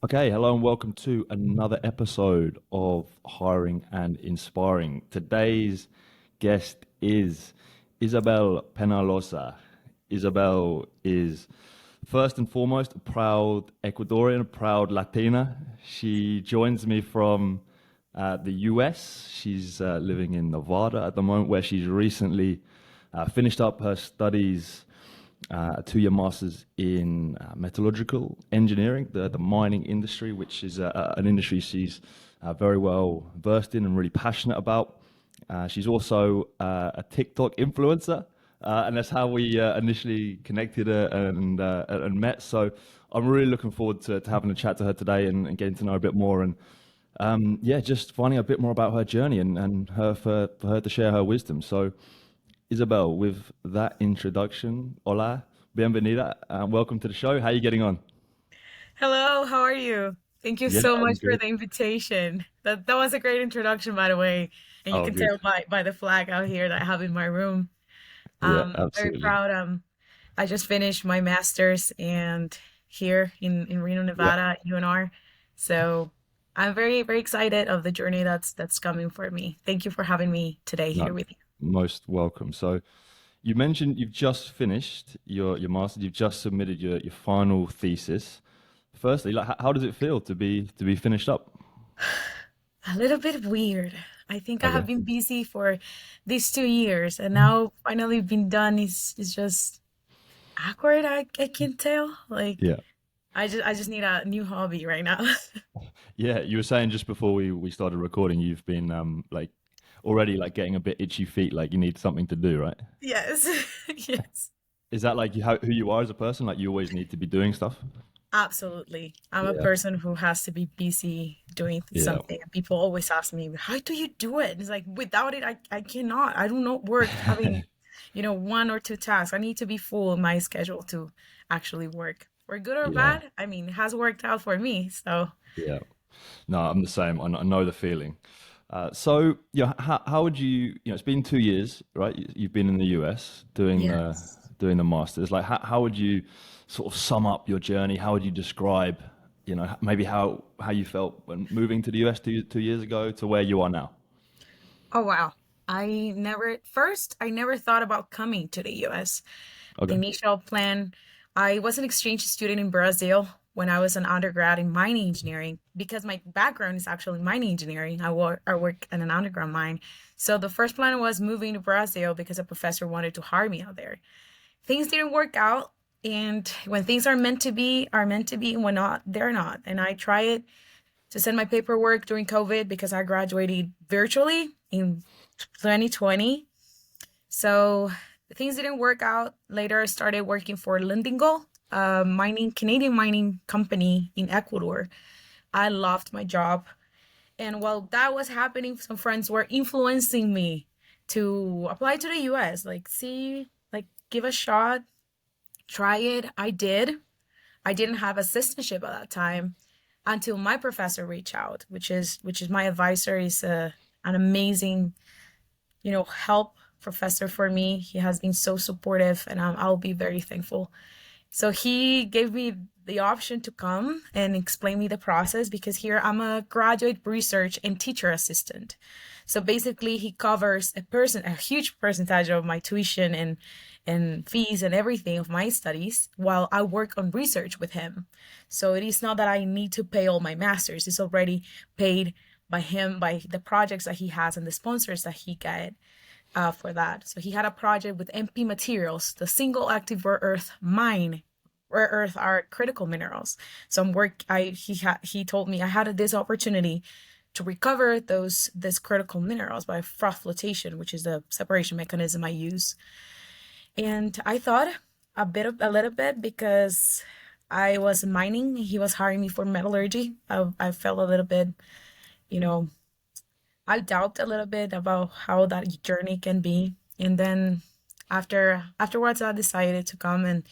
Okay, hello and welcome to another episode of Hiring and Inspiring. Today's guest is Isabel Peñaloza. Isabel is first and foremost a proud Ecuadorian, a proud Latina. She joins me from the US. She's living in Nevada at the moment, where she's recently finished up her studies, a 2 year master's in metallurgical engineering, the mining industry, which is an industry she's very well versed in and really passionate about. She's also a TikTok influencer, and that's how we initially connected and met. So I'm really looking forward to having a chat to her today and getting to know a bit more. And yeah, just finding a bit more about her journey and her for her to share her wisdom. So, Isabel, with that introduction, hola, bienvenida, welcome to the show. How are you getting on? Hello, how are you? Thank you Yeah, so I'm much for good. the invitation. That was a great introduction, by the way. And you Oh, can good. tell by the flag out here that I have in my room. Yeah, Very absolutely. proud. I just finished my master's and here in Reno, Yeah, Nevada, UNR. So I'm very, very excited of the journey that's coming for me. Thank you for having me today here no, with you. most welcome. So, you mentioned you've just finished your master's. You've just submitted your final thesis. Firstly, like, how does it feel to be finished up? A little bit weird. I think I have Okay. been busy for these 2 years and now finally being done is just awkward. I can tell. Like Yeah. I just need a new hobby right now. Yeah, you were saying just before we started recording, you've been like already like getting a bit itchy feet, like you need something to do, right? Yes. Yes. Is that like who you are as a person? Like you always need to be doing stuff? Absolutely. I'm a Yeah. person who has to be busy doing Yeah. something. And people always ask me, how do you do it? It's like without it, I cannot. I do not work having, one or two tasks. I need to be full in my schedule to actually work. For good or Yeah. bad, I mean, it has worked out for me. So Yeah. No, I'm the same. I know the feeling. So, yeah, how would it's been 2 years, right? You've been in the US yes. doing the masters. Like, how would you sort of sum up your journey? How would you describe, maybe how you felt when moving to the US 2 years ago to where you are now? Oh wow. I never thought about coming to the US. The Okay. initial plan, I was an exchange student in Brazil when I was an undergrad in mining engineering because my background is actually mining engineering. I work in an underground mine. So the first plan was moving to Brazil because a professor wanted to hire me out there. Things didn't work out, and when things are meant to be, and when not, they're not. And I tried to send my paperwork during COVID because I graduated virtually in 2020. So things didn't work out. Later, I started working for Lindingo, a Canadian mining company in Ecuador. I loved my job. And while that was happening, some friends were influencing me to apply to the US, like, see, like, give a shot, try it. I did. I didn't have assistantship at that time until my professor reached out, which is my advisor. Is an amazing, help professor for me. He has been so supportive, and I'll be very thankful. So he gave me the option to come and explain me the process because here I'm a graduate research and teacher assistant. So basically he covers a huge percentage of my tuition and fees and everything of my studies while I work on research with him. So it is not that I need to pay all my masters. It's already paid by him, by the projects that he has and the sponsors that he got for that. So he had a project with MP materials, the single active rare earth mine. Rare earth are critical minerals. So I'm work. He told me I had this opportunity to recover this critical minerals by froth flotation, which is the separation mechanism I use. And I thought a little bit because I was mining. He was hiring me for metallurgy. I felt a little bit, you know, I doubt a little bit about how that journey can be. And then afterwards I decided to come, and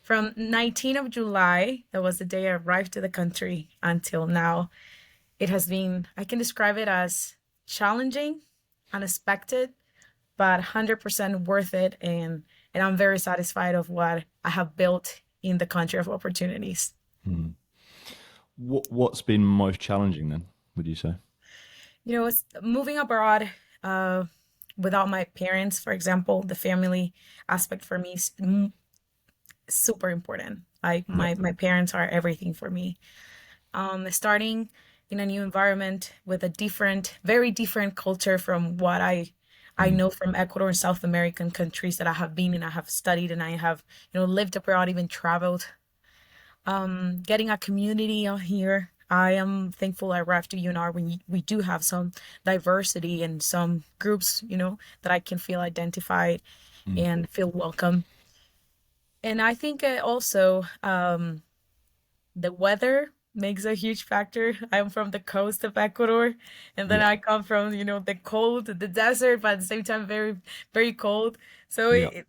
from 19th of July, that was the day I arrived to the country, until now, it has been, I can describe it as challenging, unexpected, but 100% worth it, and I'm very satisfied of what I have built in the country of opportunities. Hmm. What's been most challenging then, would you say? It's moving abroad uh, without my parents, for example, the family aspect for me is super important. Like Yeah. my parents are everything for me. Starting in a new environment with a different, very different culture from what I Mm. know from Ecuador and South American countries that I have been and I have studied and I have, lived abroad, even traveled. Getting a community out here. I am thankful I arrived to UNR when we do have some diversity and some groups, that I can feel identified Mm. and feel welcome. And I think also the weather makes a huge factor. I'm from the coast of Ecuador, and then Yeah. I come from, the cold, the desert, but at the same time very, very cold. So Yeah.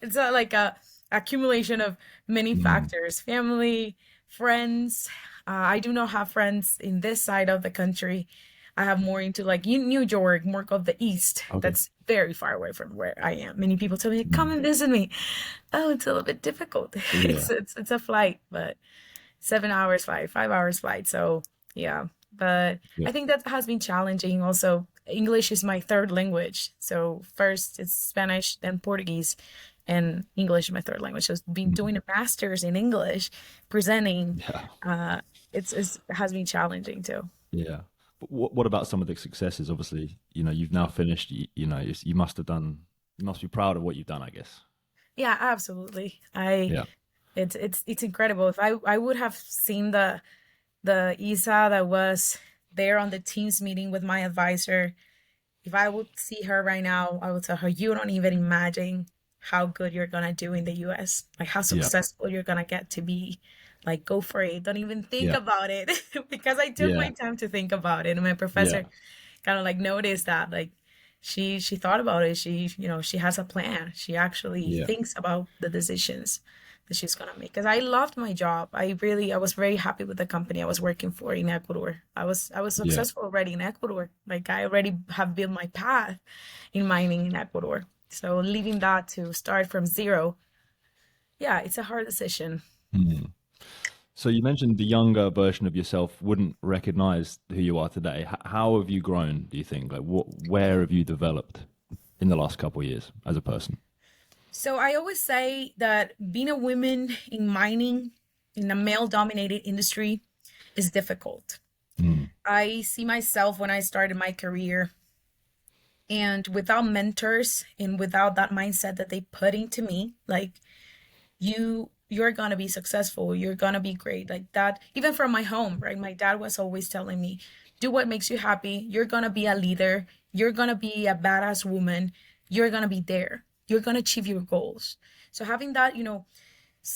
it's like a accumulation of many Mm. factors: family, friends. I do not have friends in this side of the country. I have more into like New York, more of the east. Okay. That's very far away from where I am. Many people tell me, "Come Mm. and visit me." Oh, it's a little bit difficult. Yeah. It's a flight, but 7 hours flight, 5 hours flight. So yeah, but Yeah. I think that has been challenging. Also, English is my third language. So first it's Spanish, then Portuguese, and English is my third language. So I've been Mm. doing a master's in English, presenting. Yeah. Uh, it has been challenging too. Yeah. But what about some of the successes? Obviously, you've now finished. You must have done. You must be proud of what you've done, I guess. Yeah, absolutely. Yeah. It's incredible. If I would have seen the Isa that was there on the Teams meeting with my advisor, if I would see her right now, I would tell her, you don't even imagine how good you're gonna do in the US, like how Yeah. successful you're gonna get to be. Like, go for it. Don't even think Yeah. about it. Because I took Yeah. my time to think about it. And my Yeah. professor kind of like noticed that, like, she thought about it. She has a plan. She actually Yeah. thinks about the decisions that she's gonna make. Because I loved my job. I was very happy with the company I was working for in Ecuador. I was Yeah. successful already in Ecuador. Like, I already have built my path in mining in Ecuador. So leaving that to start from zero, yeah, it's a hard decision. Mm. So you mentioned the younger version of yourself wouldn't recognize who you are today. How have you grown, do you think? Like where have you developed in the last couple of years as a person? So I always say that being a woman in mining in a male dominated industry is difficult. Mm. I see myself when I started my career, and without mentors and without that mindset that they put into me, like, you're gonna be successful, you're gonna be great, like that. Even from my home, right? My dad was always telling me, do what makes you happy, you're gonna be a leader, you're gonna be a badass woman, you're gonna be there, you're gonna achieve your goals. So having that,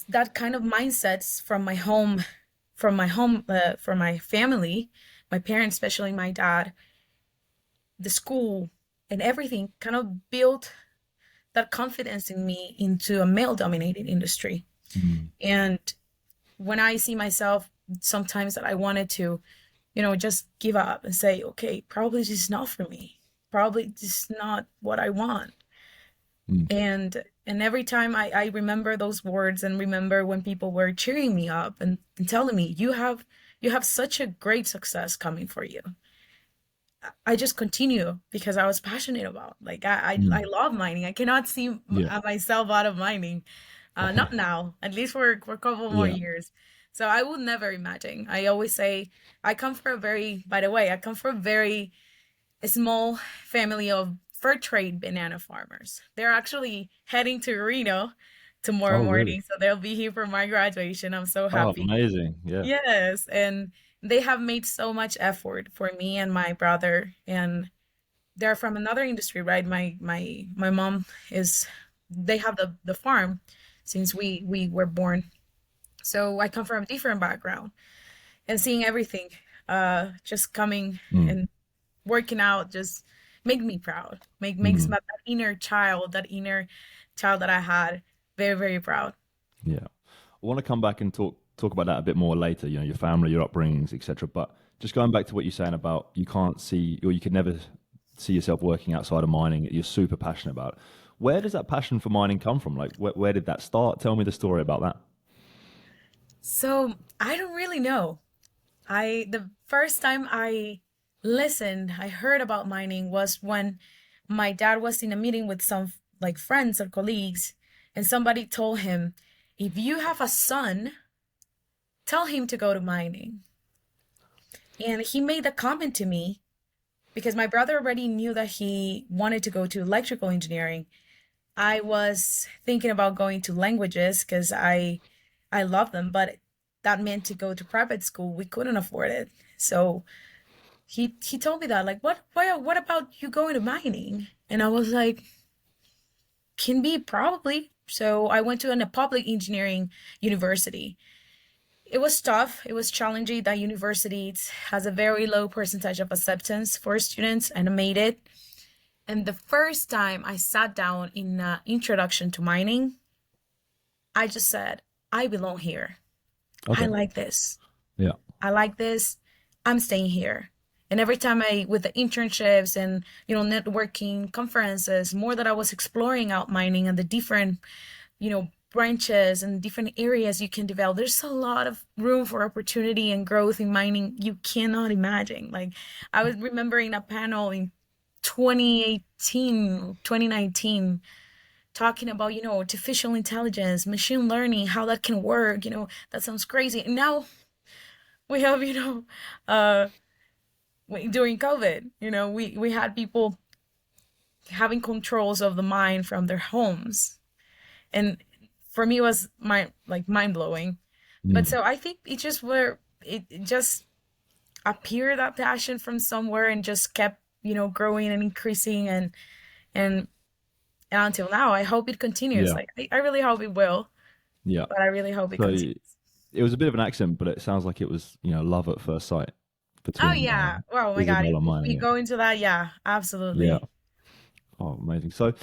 that kind of mindsets from my family, my parents, especially my dad, the school, and everything kind of built that confidence in me into a male dominated industry. Mm. And when I see myself sometimes that I wanted to, just give up and say, okay, probably this is not for me. Probably this is not what I want. Mm. And every time I remember those words and remember when people were cheering me up and telling me, you have such a great success coming for you. I just continue because I was passionate about. Like, I Mm. love mining. I cannot see Yeah. myself out of mining. Not now, at least for a couple more Yeah. years. So I would never imagine. I always say I come from a very, by the way, I come from a very small family of fur trade banana farmers. They're actually heading to Reno tomorrow Oh, really? morning, so they'll be here for my graduation. I'm so Oh, happy. amazing. Yeah. Yes, and they have made so much effort for me and my brother, and they're from another industry, right? My mom is they have the farm since we were born. So I come from a different background and seeing everything just coming Mm. and working out just make me proud. Makes Mm. my that inner child that I had very, very proud. Yeah. I want to come back and talk about that a bit more later, your family, your upbringings, etc. But just going back to what you're saying about you can't see or you could never see yourself working outside of mining, you're super passionate about. Where does that passion for mining come from? Like where did that start? Tell me the story about that. So I don't really know. The first time I heard about mining was when my dad was in a meeting with some like friends or colleagues, and somebody told him, if you have a son, tell him to go to mining. And he made a comment to me because my brother already knew that he wanted to go to electrical engineering. I was thinking about going to languages because I love them, but that meant to go to private school. We couldn't afford it. So he told me that, like, what about you going to mining? And I was like, can be, probably. So I went to a public engineering university. It was tough. It was challenging. That university has a very low percentage of acceptance for students, and I made it. And the first time I sat down in introduction to mining, I just said, I belong here. I Okay. like this. Yeah. I like this. I'm staying here. And every time with the internships and, networking conferences, more that I was exploring out mining and the different, branches and different areas you can develop, there's a lot of room for opportunity and growth in mining you cannot imagine. Like, I was remembering a panel in 2018, 2019, talking about, artificial intelligence, machine learning, how that can work. That sounds crazy. And now we have, uh, during COVID, we had people having controls of the mind from their homes. And for me, it was mind blowing. But Mm. so I think it just appeared, that passion from somewhere, and just kept, growing and increasing, and until now. I hope it continues. Yeah. Like, I really hope it will, Yeah. but I really hope it So continues. it was a bit of an accent, but it sounds like it was, love at first sight Oh between yeah. Oh my God. Isabel and If mine. we Yeah. go into that, yeah, Yeah. absolutely. Oh, amazing. So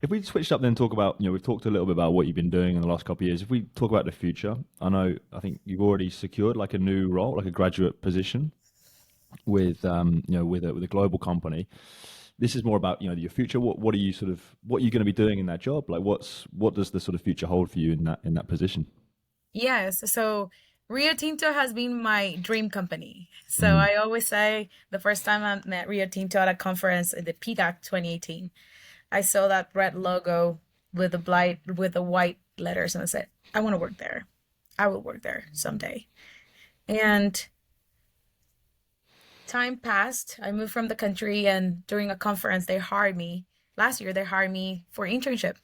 if we switched up then talk about, we've talked a little bit about what you've been doing in the last couple of years. If we talk about the future, I think you've already secured like a new role, like a graduate position with, with a global company. This is more about, your future. What are you what are you going to be doing in that job? Like what does the sort of future hold for you in that position? Yes. So Rio Tinto has been my dream company. So Mm. I always say, the first time I met Rio Tinto at a conference in the PDAC 2018, I saw that red logo with the white letters, and I said, I want to work there. I will work there someday. And time passed. I moved from the country, and during a conference, they hired me. Last year, they hired me for internship.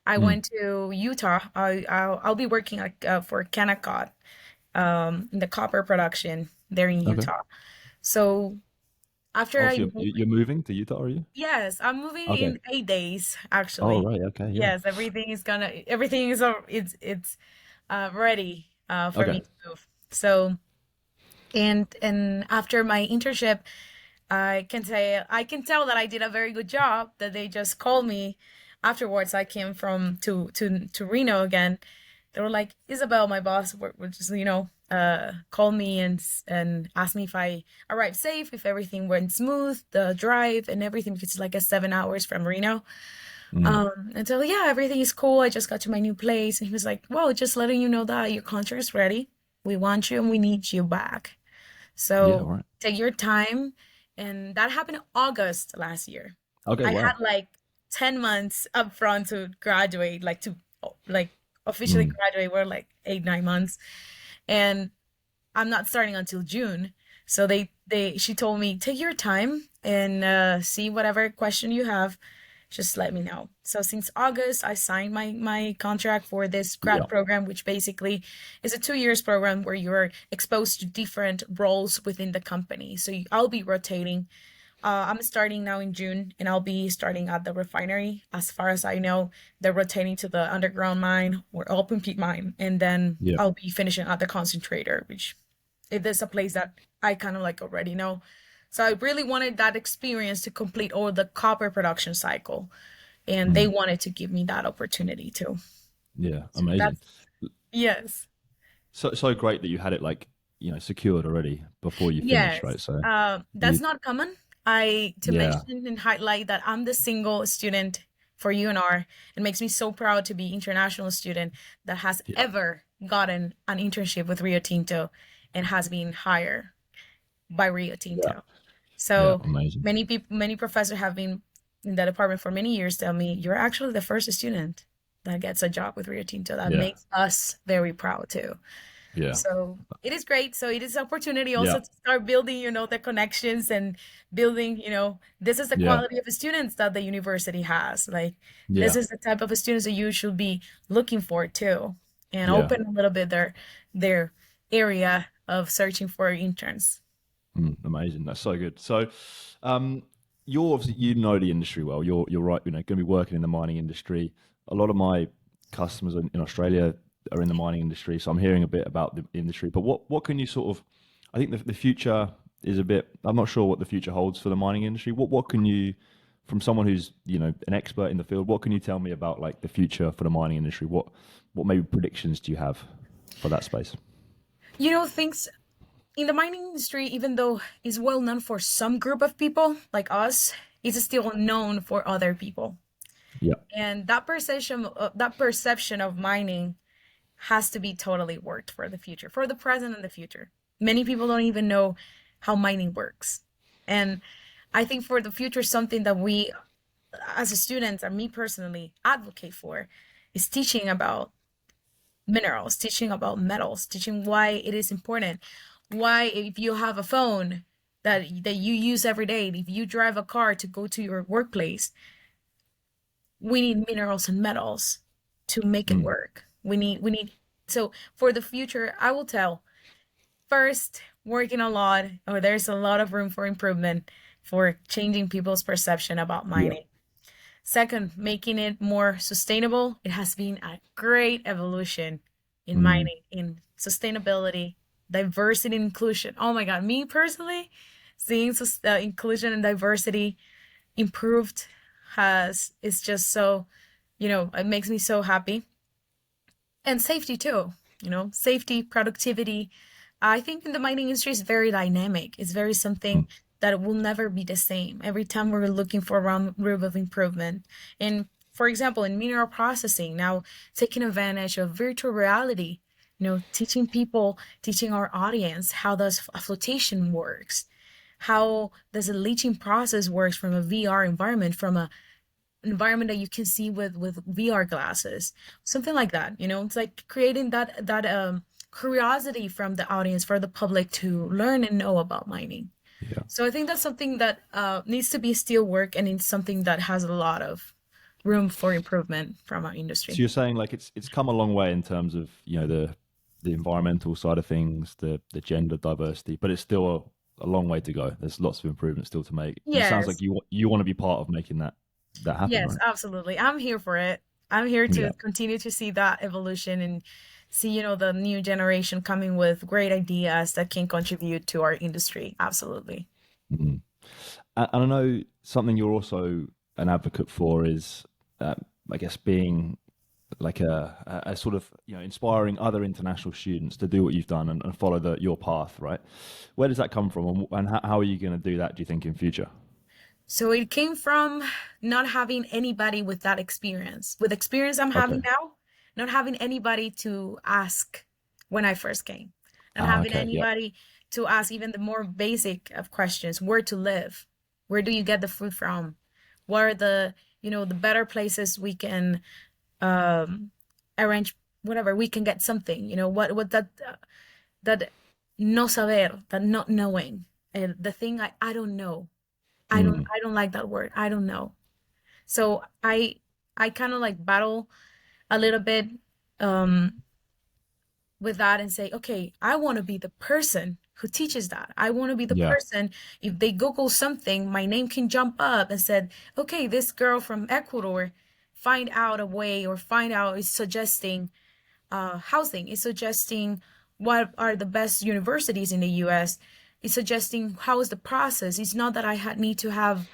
I Mm. went to Utah. I'll be working for Kennecott, in the copper production there in Okay. Utah. So after Oh, I so moved, you're moving to Utah, are you? yes, I'm moving Okay. in 8 days, Oh, actually. right. Okay. Yeah. Yes, everything is it's ready for Okay. me to move. So, and after my internship, I can tell that I did a very good job. That they just called me afterwards. I came from to Reno again. They were like, Isabel, my boss, were just, called me and asked me if I arrived safe, if everything went smooth, the drive and everything, because it's like a 7 hours from Reno. Mm. And so, yeah, everything is cool. I just got to my new place, and he was like, well, just letting you know that your contract is ready. We want you and we need you back. Yeah. So All right. take your time. And that happened in August last year. Okay. I had Wow. like 10 months up front to graduate, like to like officially Mm. graduate, were like 8, 9 months. And I'm not starting until June. So she told me, take your time and see whatever question you have, just let me know. So since August, I signed my contract for this Yeah. grad program, which basically is a 2 years program where you're exposed to different roles within the company. So I'll be rotating. I'm starting now in June, and I'll be starting at the refinery. As far as I know, they're rotating to the underground mine or open pit mine, and then Yeah. I'll be finishing at the concentrator, which it is a place that I kind of like already know. So I really wanted that experience to complete all the copper production cycle, and they Mm. wanted to give me that opportunity too. Yeah. So Amazing. that's, yes. So great that you had it like, secured already before you finished, Yes, right? So that's you, not common. I to yeah. mention and highlight that I'm the single student for UNR. It makes me so proud to be international student that has Yeah. ever gotten an internship with Rio Tinto. and has been hired by Rio Yeah. Tinto. Yeah. So Amazing. many people, many professors have been in that department for many years tell me, you're actually the first student that gets a job with Rio Tinto. That Yeah. makes us very proud too. Yeah. So it is great. So it is an opportunity Yeah. also to start building, the connections and building, this is the Yeah. quality of students that the university has. Like this Yeah. is the type of students that you should be looking for too, and Yeah. open a little bit their area of searching for interns. Amazing. That's so good. So, um, you're obviously you know the industry well. You're right. Going to be working in the mining industry. A lot of my customers in Australia are in the mining industry, so I'm hearing a bit about the industry. But what can you sort of? I think the future is a bit. I'm not sure what the future holds for the mining industry. What can you, from someone who's an expert in the field, what can you tell me about like the future for the mining industry? What maybe predictions do you have for that space? Things in the mining industry, even though it's well known for some group of people like us, it's still known for other people. Yeah. And that perception of mining has to be totally worked for the future, for the present and the future. Many people don't even know how mining works. And I think for the future, something that we as a student and me personally advocate for is teaching about minerals, teaching about metals, teaching why it is important. Why, if you have a phone that you use every day, if you drive a car to go to your workplace, we need minerals and metals to make it Mm. work. We need so for the future, I will tell first working a lot, or there's a lot of room for improvement for changing people's perception about Yeah. mining. Second, making it more sustainable. It has been a great evolution in Mm. mining, in sustainability, diversity, and inclusion. Oh my God, me personally, seeing inclusion and diversity improved has is just so, it makes me so happy. And safety too, safety, productivity. I think in the mining industry is very dynamic. It's very Mm. something that will never be the same. Every time we're looking for room of improvement. And for example, in mineral processing, now taking advantage of virtual reality, teaching people, teaching our audience how does flotation works, how does a leaching process works from a VR environment, from a environment that you can see with VR glasses, something like that. It's like creating that curiosity from the audience for the public to learn and know about mining. Yeah. So I think that's something that needs to be still work, and it's something that has a lot of room for improvement from our So industry. you're saying like it's come a long way in terms of the environmental side of things, the gender diversity, but it's still a long way to go. There's lots of improvement still to make, and it sounds like Yes, you want to be part of making that happen, yes, right? absolutely. I'm here for it. I'm here Yeah. to continue to see that evolution and see, the new generation coming with great ideas that can contribute to our industry. Absolutely. Mhm. And I know something you're also an advocate for is, I guess, being like a sort of inspiring other international students to do what you've done and follow your path, right? Where does that come from, and how are you going to do that? Do you think in future? So it came from not having anybody with that experience. With experience I'm Okay. having now, not having anybody to ask when I first came. Not Ah, having okay. Yep. anybody to ask even the more basic of questions. Where to live? Where do you get the food from? What are the better places we can um arrange whatever we can get something, what that no saber, that not knowing, the thing I don't know. I don't Mm. I don't like that word. I don't know. So I kind of like battle a little bit um with that and say, okay, I want to be the person who teaches that. I want to be the Yeah. person, if they Google something, my name can jump up and said, okay, this girl from Ecuador find out a way, or find out is suggesting housing, is suggesting what are the best universities in the US, is suggesting how is the process. It's not that need to have,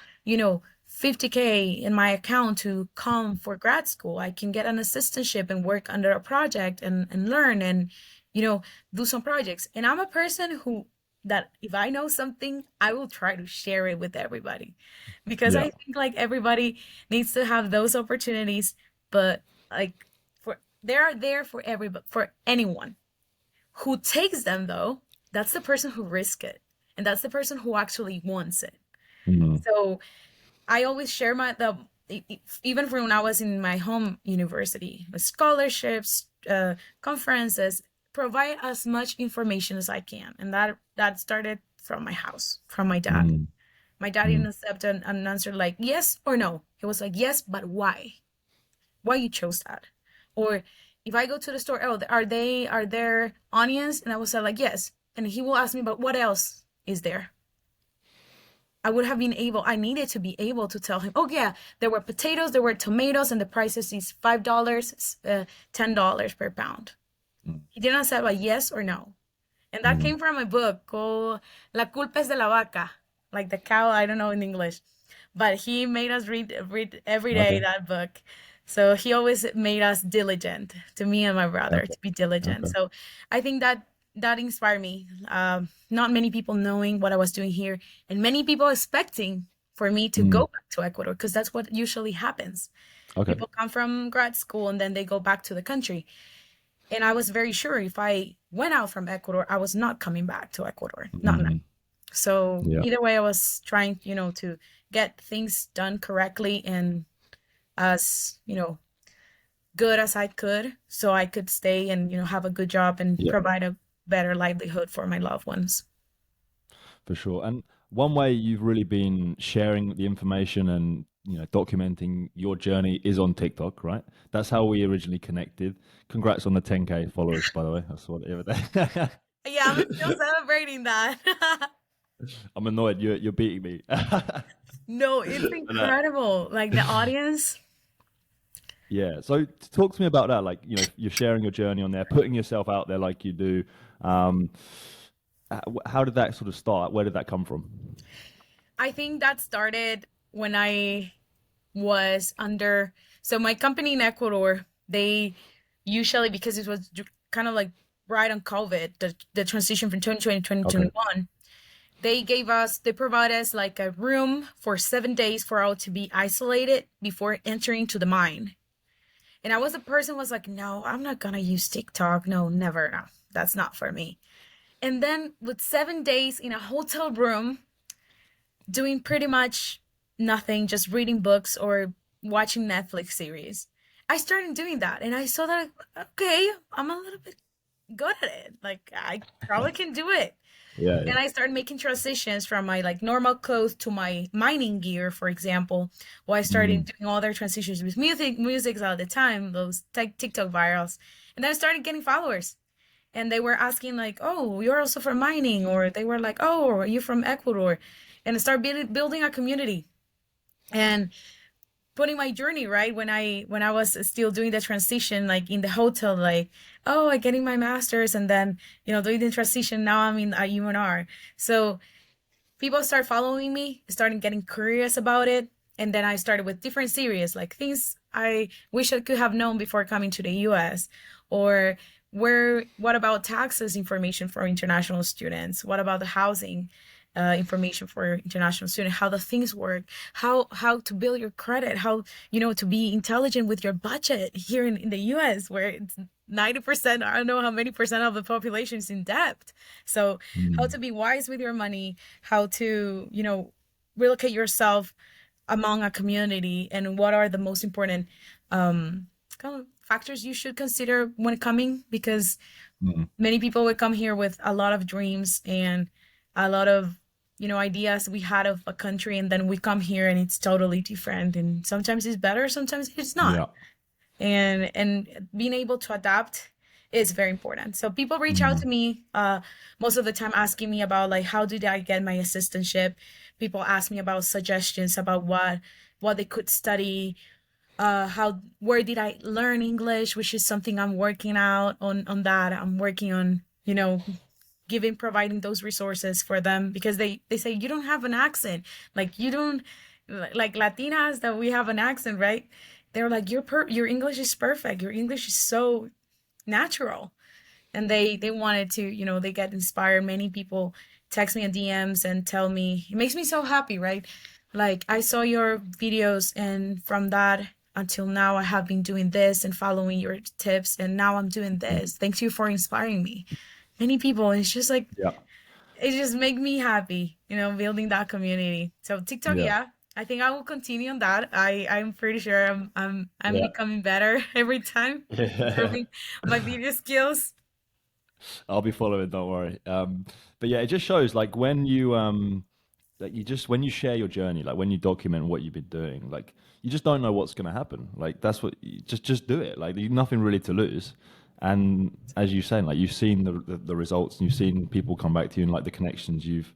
50K in my account to come for grad school. I can get an assistantship and work under a project and learn and, you know, do some projects. And I'm a person who, that if I know something, I will try to share it with everybody, because Yeah. I think like everybody needs to have those opportunities, but like for they are there for everybody, for anyone who takes them though. that's the person who risked it. And that's the person who actually wants it. Mm, So I always share even from when I was in my home university, scholarships, conferences, provide as much information as I can, and that started from my house, from my dad. mm, My dad didn't mm. accept an answer like yes or no. He was like yes, but why? Why you chose that? Or if I go to the store, oh, are there onions? And I was like yes, and he will ask me, but what else is there? I would have been able, I needed to be able to tell him, oh, yeah, there were potatoes, there were tomatoes, and the prices is $5, $10 per pound. Mm, He didn't say like yes or no. And that mm. came from a book called La culpa es de la vaca, like the cow, I don't know in English. But he made us read every day Okay. that book. So he always made us diligent, to me and my brother, Okay. to be diligent. Okay. So I think that inspired me. Not many people knowing what I was doing here, and many people expecting for me to Mm, go back to Ecuador, because that's what usually happens. okay. People come from grad school and then they go back to the country. And I was very sure if I went out from Ecuador, I was not coming back to Ecuador. Not now. Mm, So yeah. either way, I was trying, to get things done correctly and as, good as I could so I could stay and, have a good job and Yeah. provide a better livelihood for my loved ones. For sure. And one way you've really been sharing the information and documenting your journey is on TikTok, right? That's how we originally connected. Congrats on the 10K followers, by the way. That's what the other Yeah, I'm still day. celebrating that. I'm annoyed. You're beating me. No, it's And, incredible. Like the audience. yeah. So talk to me about that. Like, you're sharing your journey on there, putting yourself out there like you do. Um, how did that sort of start? Where did that come from? I think that started when I was under, so my company in Ecuador, they usually, because it was kind of like right on COVID, the transition from 2020 to Okay. 2021, they provide us like a room for 7 days for all to be isolated before entering to the mine. And I was a person who was like, no, I'm not gonna use TikTok. No, never. No, that's not for me. And then with 7 days in a hotel room, doing pretty much nothing, just reading books or watching Netflix series, I started doing that. And I saw that, okay, I'm a little bit good at it. Like, I probably can do it. Yeah. And Yeah. I started making transitions from my like normal clothes to my mining gear, for example. Well, I started Mm, doing other transitions with music at the time, those TikTok virals. And then I started getting followers. And they were asking like, "Oh, you're also from mining," or they were like, "Oh, are you from Ecuador?" And I started building a community and putting my journey right when I was still doing the transition, like in the hotel, like, oh, I getting my master's, and then doing the transition. Now I'm in at UNR, so people start following me, starting getting curious about it. And then I started with different series, like things I wish I could have known before coming to the US, or what about taxes information for international students? What about the housing information for international students? How the things work? How to build your credit? How to be intelligent with your budget here in the US, where it's 90%, I don't know how many percent of the population is in debt. So how mm, to be wise with your money, how to, relocate yourself among a community, and what are the most important kind of factors you should consider when coming, because mm, many people would come here with a lot of dreams and a lot of ideas we had of a country, and then we come here and it's totally different, and sometimes it's better, sometimes it's not. yeah. And being able to adapt is very important. So people reach out Mm, to me most of the time, asking me about like how did I get my assistantship. People ask me about suggestions about what they could study, how where did I learn English, which is something I'm working out on that. I'm working on providing those resources for them, because they say you don't have an accent, like you don't, like Latinas that we have an accent, right? They're like your English is perfect, your English is so natural. And they wanted to, they get inspired. Many people text me in DMs and tell me, it makes me so happy, right? Like, I saw your videos, and from that until now I have been doing this and following your tips, and now I'm doing mm. this. Thank you for inspiring me. many people. It's just like Yeah. it just make me happy, building that community. So TikTok, Yeah. yeah, I think I will continue on that. I'm pretty sure I'm Yeah. becoming better every time, Yeah. improving my video skills. I'll be following, don't worry. But yeah, it just shows like when you like you just when you share your journey, like when you document what you've been doing, like you just don't know what's going to happen. Like that's what you just do it. Like you've nothing really to lose. And as you're saying, like you've seen the results, and you've seen people come back to you, and like the connections you've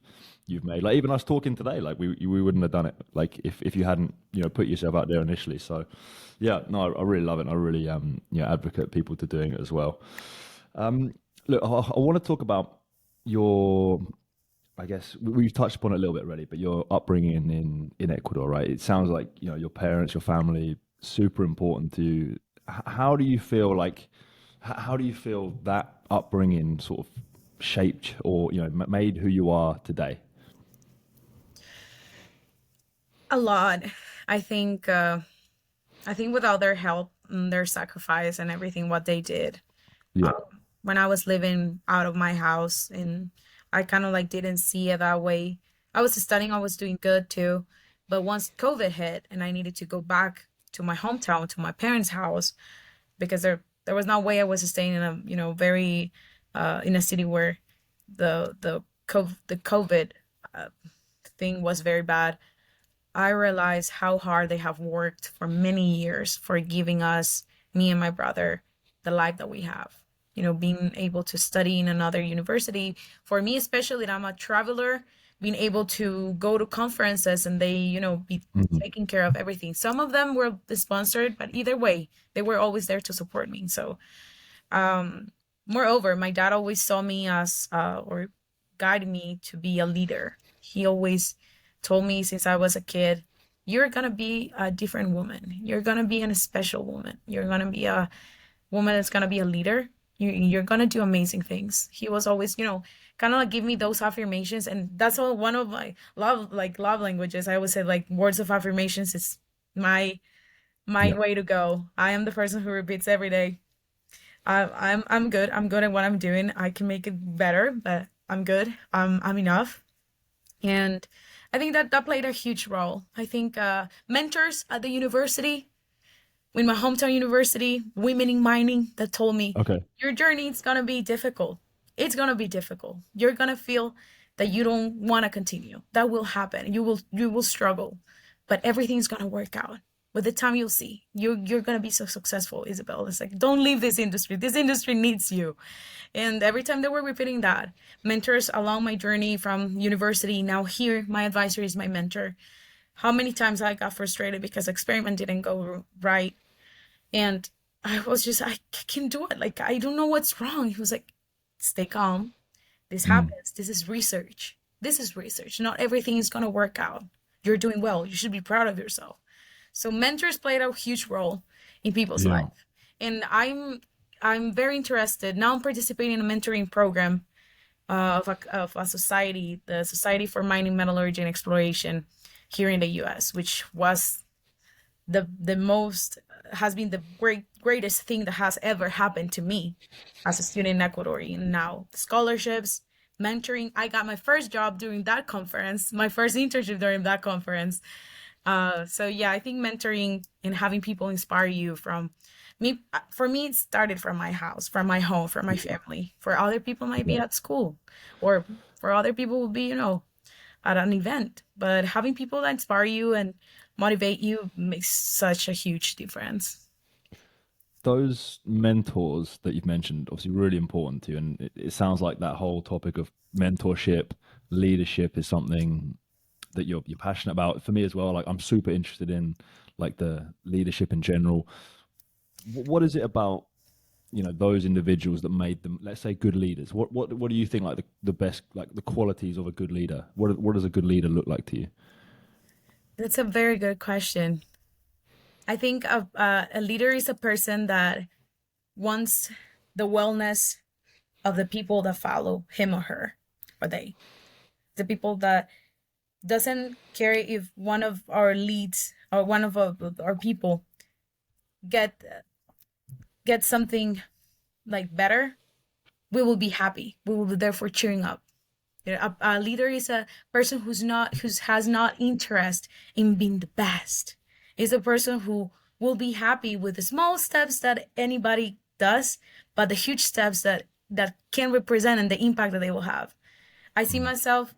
made. Like even us talking today, like we wouldn't have done it like if you hadn't put yourself out there initially. So yeah, no, I really love it. I really advocate people to doing it as well. Um, Look, I want to talk about your, I guess we've touched upon it a little bit already, but your upbringing in Ecuador, right? It sounds like your parents, your family, super important to you. How do you feel like, how do you feel that upbringing sort of shaped or made who you are today? A lot. I think I think without their help, their sacrifice and everything what they did, Yeah. when I was living out of my house, and I kind of like didn't see it that way. I was studying, I was doing good too, but once COVID hit and I needed to go back to my hometown, to my parents' house, because there was no way I was staying in a very in a city where the COVID uh, thing was very bad. I realize how hard they have worked for many years for giving us, me and my brother, the life that we have. Being able to study in another university. For me, especially, that I'm a traveler, being able to go to conferences and they, be Mhm. taking care of everything. Some of them were sponsored, but either way, they were always there to support me. So um, moreover, my dad always saw me as, or guided me to be a leader. He always told me since I was a kid, you're gonna be a different woman. You're gonna be a special woman. You're gonna be a woman that's gonna be a leader. You're gonna do amazing things. He was always, kind of like give me those affirmations, and that's all one of my love languages. I always say like words of affirmations is my my Yeah. way to go. I am the person who repeats every day. I'm good. I'm good at what I'm doing. I can make it better, but I'm good. I'm enough. And I think that that played a huge role. I think mentors at the university, in my hometown university, women in mining, that told me Okay. your journey is gonna be difficult. It's gonna be difficult. You're gonna feel that you don't want to continue. That will happen. You will struggle, but everything's gonna work out. With the time, you'll see you're gonna be so successful, Isabel. It's like, don't leave this industry. This industry needs you. And every time they were repeating that, mentors along my journey from university, now here, my advisor is my mentor. How many times I got frustrated because experiment didn't go right, and I was just, I can do it. Like, I don't know what's wrong. He was like, stay calm. This Mm. happens. This is research. This is research. Not everything is going to work out. You're doing well. You should be proud of yourself. So mentors played a huge role in people's Yeah. life. And I'm very interested. Now I'm participating in a mentoring program of a society, the Society for Mining, Metallurgy, and Exploration here in the US, which was the most has been the greatest thing that has ever happened to me as a student in Ecuador. And now scholarships, mentoring. I got my first job during that conference, my first internship during that conference. So yeah, I think mentoring and having people inspire you from me, for me, it started from my house, from my home, from my Yeah. family. For other people, might be Yeah. at school, or for other people, will be at an event. But having people that inspire you and motivate you makes such a huge difference. Those mentors that you've mentioned, obviously really important to you, and it sounds like that whole topic of mentorship, leadership is something that you're passionate about. For me as well, like I'm super interested in like the leadership in general. What is it about those individuals that made them, let's say, good leaders? What do you think like the best, like the qualities of a good leader? What does a good leader look like to you? That's a very good question. I think a leader is a person that wants the wellness of the people that follow him or her, or they, the people that doesn't care if one of our leads or one of our people get get something like better, we will be happy. We will be therefore cheering up. You know, a leader is a person who has not interest in being the best. Is a person who will be happy with the small steps that anybody does, but the huge steps that can represent and the impact that they will have. I see Mm. myself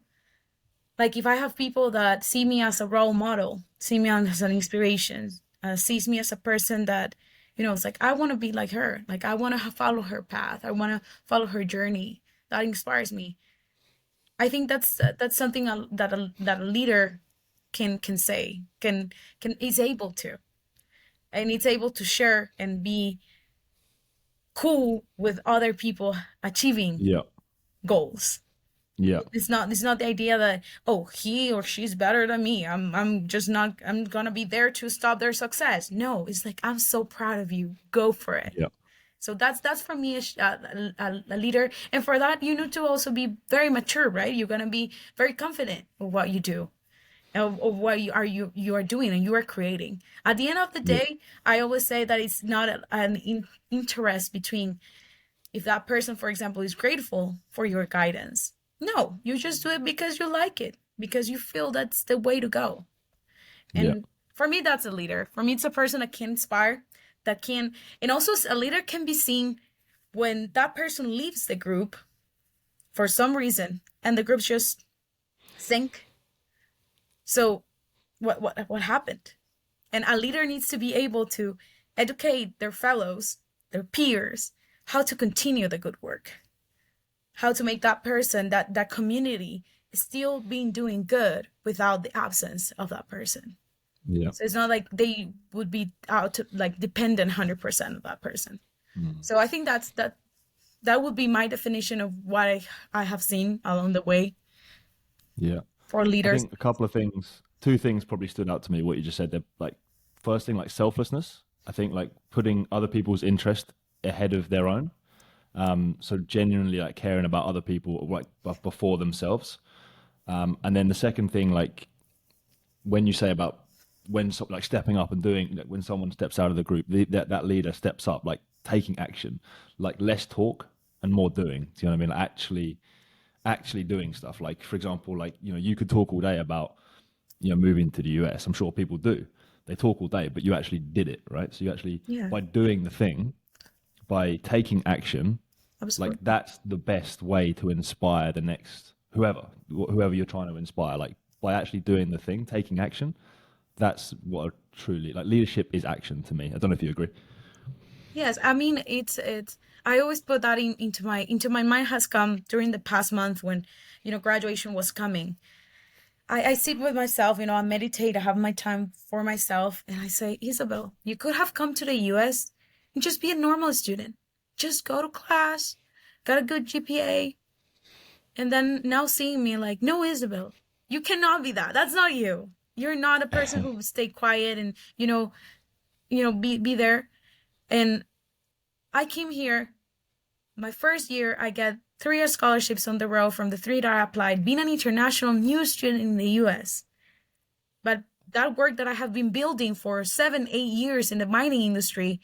like if I have people that see me as a role model, see me as an inspiration, sees me as a person that, it's like I want to be like her. Like I want to follow her path. I want to follow her journey. That inspires me. I think that's something that a leader can say can is able to, and it's able to share and be cool with other people achieving Yeah. goals. Yeah. It's not the idea that, oh, he or she's better than me. I'm just not I'm gonna be there to stop their success. No, it's like I'm so proud of you. Go for it. Yeah. So that's for me a leader, and for that you need to also be very mature, right? You're gonna be very confident of what you do, of what you are doing and you are creating. At the end of the Yeah. day, I always say that it's not interest between if that person, for example, is grateful for your guidance. No, you just do it because you like it, because you feel that's the way to go. Yeah. And for me, that's a leader. For me, it's a person that can inspire, that can, and also a leader can be seen when that person leaves the group for some reason and the groups just sink. So what happened? And a leader needs to be able to educate their fellows, their peers, how to continue the good work, how to make that person, that community still being doing good without the absence of that person. Yeah. So it's not like they would be out to, like dependent 100% of that person. Mm. So I think that would be my definition of what I have seen along the way Yeah. for I leaders. think a couple of things, two things probably stood out to me, what you just said there. Like, first thing, like selflessness. I think like putting other people's interest ahead of their own. So genuinely like caring about other people like before themselves. And then the second thing, like when you say about when like stepping up and doing like, when someone steps out of the group, that leader steps up, like taking action, like less talk and more doing. Do you know what I mean? Like, actually doing stuff. Like for example, like you could talk all day about moving to the US. I'm sure people do. They talk all day, but you actually did it, right? So you actually Yeah, by doing the thing, by taking action, like absolutely. that's the best way to inspire the next whoever you're trying to inspire. Like by actually doing the thing, taking action, that's what truly like leadership is action to me. I don't know if you agree. Yes, I mean it's I always put that into my mind has come during the past month when graduation was coming. I sit with myself, I meditate, I have my time for myself, and I say, Isabel, you could have come to the US and just be a normal student. Just go to class, got a good GPA, and then now seeing me like, no, Isabel, you cannot be that. That's not you. You're not a person who will stay quiet and, be there. And I came here, my first year, I get 3 year scholarships on the row from the three that I applied, being an international new student in the US. But that work that I have been building for 7, 8 years in the mining industry,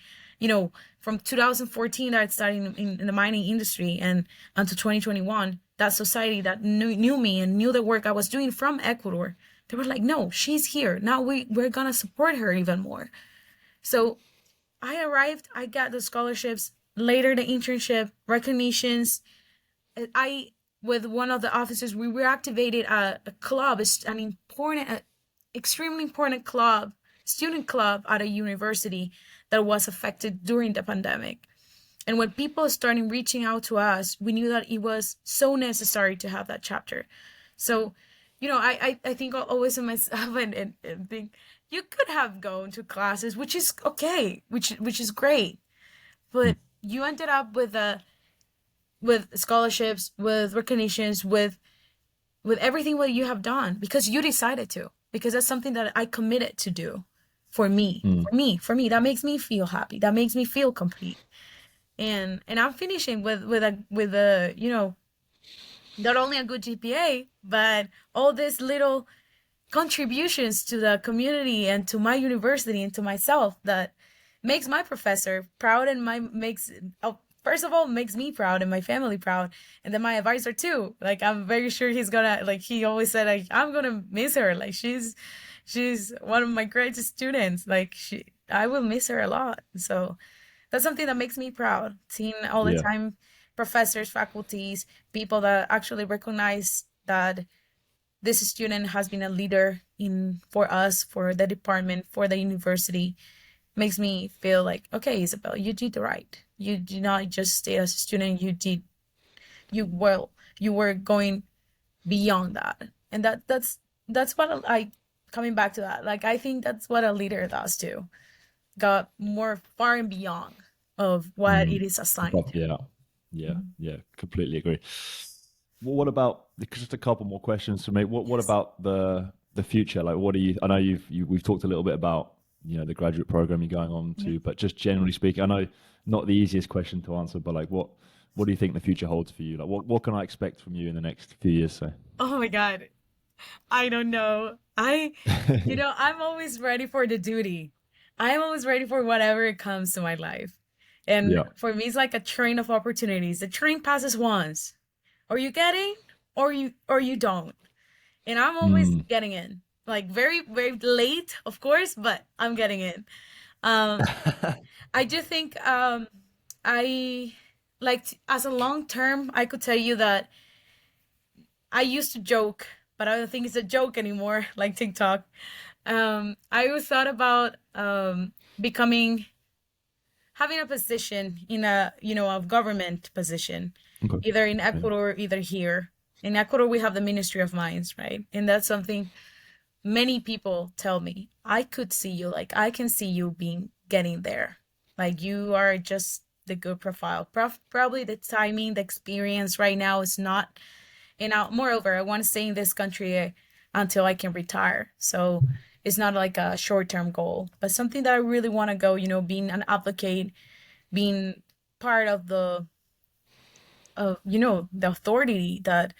from 2014 that I started in the mining industry and until 2021, that society that knew me and knew the work I was doing from Ecuador, they were like, no, she's here. Now we're going to support her even more. So I arrived, I got the scholarships, later the internship, recognitions. I, with one of the officers, we reactivated a club, an important, extremely important club, student club at a university that was affected during the pandemic. And when people started reaching out to us, we knew that it was so necessary to have that chapter. So, I think always in myself and think you could have gone to classes, which is okay, which is great, but you ended up with scholarships, with recognitions, with everything what you have done because you decided to, because that's something that I committed to do for me, Mm. for me. That makes me feel happy. That makes me feel complete. And I'm finishing with a not only a good GPA, but all these little contributions to the community and to my university and to myself that makes my professor proud and my makes first of all makes me proud and my family proud, and then my advisor too. Like I'm very sure he's gonna, like he always said, like I'm gonna miss her. Like she's one of my greatest students. Like I will miss her a lot. So that's something that makes me proud. Seeing all the Yeah. time professors, faculties, people that actually recognize that this student has been a leader in for us, for the department, for the university, makes me feel like, okay, Isabel, you did right. You did not just stay as a student, you well, you were going beyond that. And that's what I coming back to that. Like I think that's what a leader does too. Got more far and beyond of what Mm. it is assigned Above, to. yeah. Yeah. Mhm. Yeah. Completely agree. Well, what about just a couple more questions for me? What Yes. about the future? Like, what do you? I know we've talked a little bit about the graduate program you're going on Yeah. to, but just generally speaking, I know not the easiest question to answer, but like, what do you think the future holds for you? Like, what can I expect from you in the next few years? So, Oh my God. I don't know. I'm always ready for the duty. I'm always ready for whatever comes to my life. And yeah. for me, it's like a train of opportunities. The train passes once, or you get in, or you don't. And I'm always Mm. getting in. Like very, very late, of course, but I'm getting in. Um, I do think I as a long term, I could tell you that I used to joke, but I don't think it's a joke anymore, like TikTok. I always thought about becoming having a position in a government position, Okay. either in Yeah. Ecuador, either here. In Ecuador, we have the Ministry of Mines, right? And that's something many people tell me. I could see you, like I can see you being getting there. Like you are just the good profile. Probably the timing, the experience right now is not. And moreover, I want to stay in this country until I can retire. So it's not like a short term goal, but something that I really want to go, being an advocate, being part of the authority that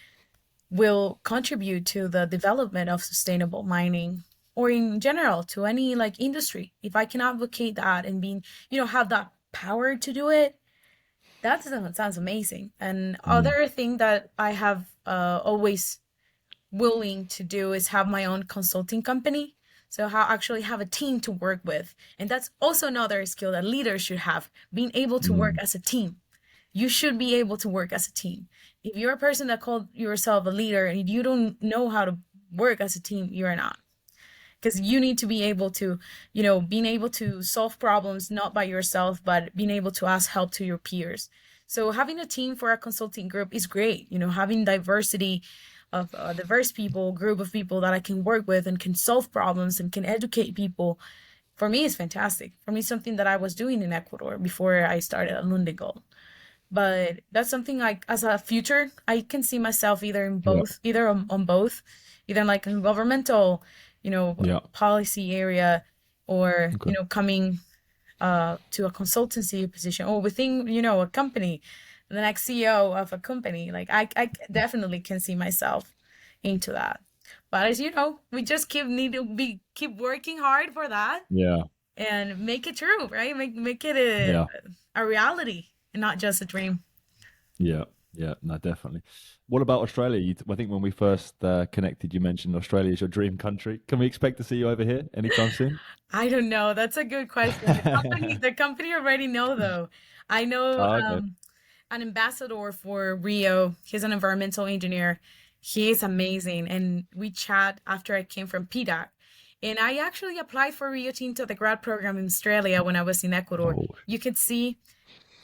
will contribute to the development of sustainable mining or in general to any like industry. If I can advocate that and have that power to do it, that sounds amazing. And Mm. other thing that I have always willing to do is have my own consulting company. So how actually have a team to work with. And that's also another skill that leaders should have, being able to work Mm. as a team. You should be able to work as a team. If you're a person that called yourself a leader and you don't know how to work as a team, you're not. Because you need to be able to, being able to solve problems not by yourself, but being able to ask help to your peers. So having a team for a consulting group is great. Having diversity of diverse people, group of people that I can work with and can solve problems and can educate people. For me, is fantastic. For me, something that I was doing in Ecuador before I started at Lundigold. But that's something like as a future, I can see myself either in Yeah. both, either on both, either like in governmental, Yeah. policy area, or Okay. coming to a consultancy position or within a company, the next CEO of a company. Like I definitely can see myself into that. But as you know, we just keep working hard for that Yeah. and make it true, right? Make it a Yeah. a reality and not just a dream. Yeah, yeah, no, definitely. What about Australia? I think when we first connected, you mentioned Australia is your dream country. Can we expect to see you over here anytime soon? I don't know. That's a good question. The company already know though. I know Oh, okay. an ambassador for Rio. He's an environmental engineer. He is amazing, and we chat after I came from PDAC. And I actually applied for Rio Tinto, the grad program in Australia when I was in Ecuador. Oh, You could see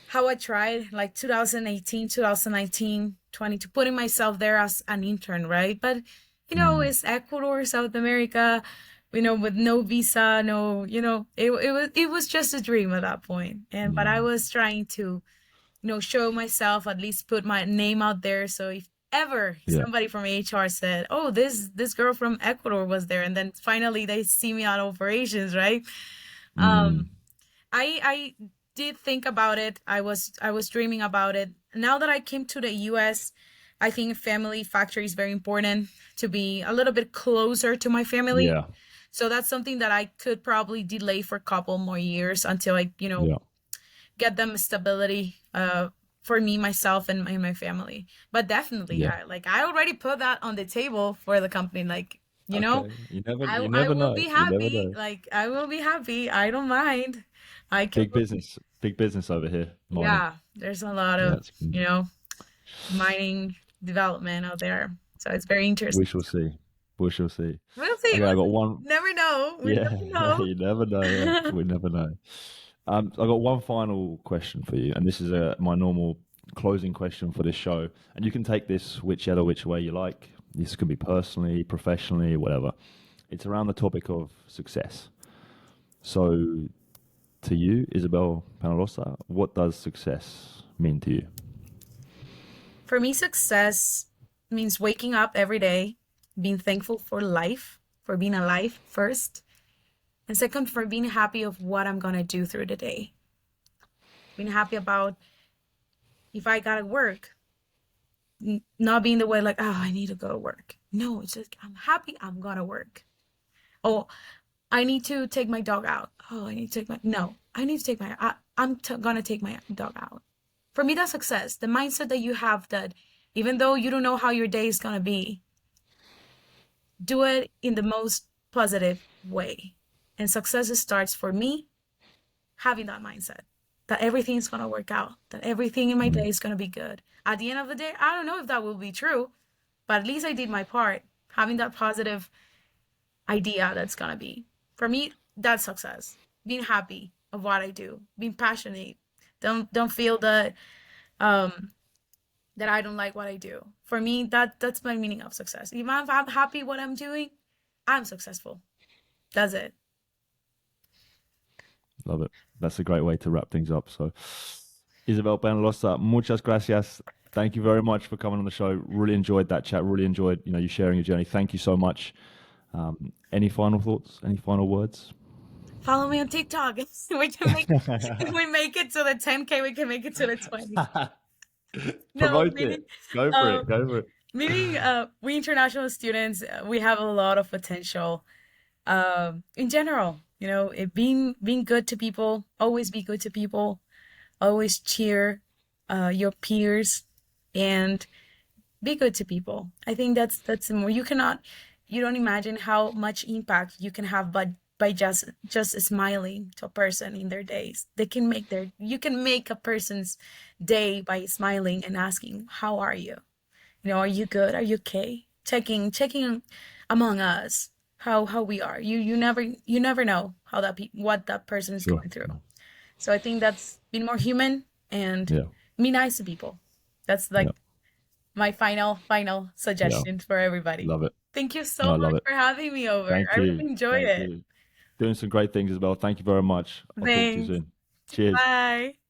how I tried like 2018, 2019, 20 to putting myself there as an intern, right? But mm, it's Ecuador, South America, with no visa, no, it was just a dream at that point. And but I mm, was trying to, show myself, at least put my name out there. So if ever yeah, somebody from HR said, "Oh, this girl from Ecuador was there," and then finally they see me on operations, right? mm, Um, I did think about it. I was dreaming about it. Now that I came to the US, I think family factor is very important to be a little bit closer to my family. yeah, So that's something that I could probably delay for a couple more years until I, yeah, get them stability for me, myself, and my family. But definitely, Yeah. I already put that on the table for the company. Like, you know, Okay. I You I never will know. be You never happy. know. Like, I will be happy. I don't mind. I can, Big business over here, mining. yeah, there's a lot Yeah, of, it's good. you know, mining development out there. So it's very We interesting. shall see. We shall see. We'll see. Okay, I We'll got see. one. Never know. We Yeah, never you never know. Yeah, know. we never know. I got one final question for you, and this is my normal closing question for this show. And you can take this which way you like. This could be personally, professionally, whatever. It's around the topic of success. So, to you, Isabel Peñaloza, what does success mean to you? For me, success means waking up every day, being thankful for life, for being alive first, and second, for being happy of what I'm gonna do through the day. Being happy about if I gotta work, not being the way like, oh, I need to go to work. No, it's just I'm happy I'm gonna work. Oh, I need to take my dog out. Oh, I need to take my no, I need to take my gonna take my dog out. For me, that's success. The mindset that you have that even though you don't know how your day is gonna be, do it in the most positive way. And success starts for me having that mindset that everything's going to work out, that everything in my Mm, day is going to be good. At the end of the day, I don't know if that will be true, but at least I did my part, having that positive idea that's going to be. For me, that's success. Being happy of what I do, being passionate. Don't feel um that I don't like what I do. For me, that's my meaning of success. If I'm happy what I'm doing, I'm successful. That's it. love it. That's a great way to wrap things up. So, Isabel Peñaloza, muchas gracias. Thank you very much for coming on the show. Really enjoyed that chat. Really enjoyed, you sharing your journey. Thank you so much. Any final thoughts? Any final words? Follow me on TikTok. We can make if we make it to the 10K, we can make it to the 20. No, Promote it. Go for uh, it. Go for it. we international students, we have a lot of potential. In general, being good to people, always be good to people, always cheer your peers, and be good to people. I think that's more. You don't imagine how much impact you can have, but by just smiling to a person in their days. You can make a person's day by smiling and asking, "How are you? Are you good? Are you okay?" Checking among us how we are. You never know what that person is Sure. going through. So I think that's being more human and Yeah. be nice to people. That's Yeah. like my final Yeah. suggestion for everybody. Love it. Thank you No, so I love much it. for having me over. Thank I you. really enjoyed Thank it. you. Doing some great things as well. Thank you very much. I'll talk to you Thanks. soon. Cheers. Bye.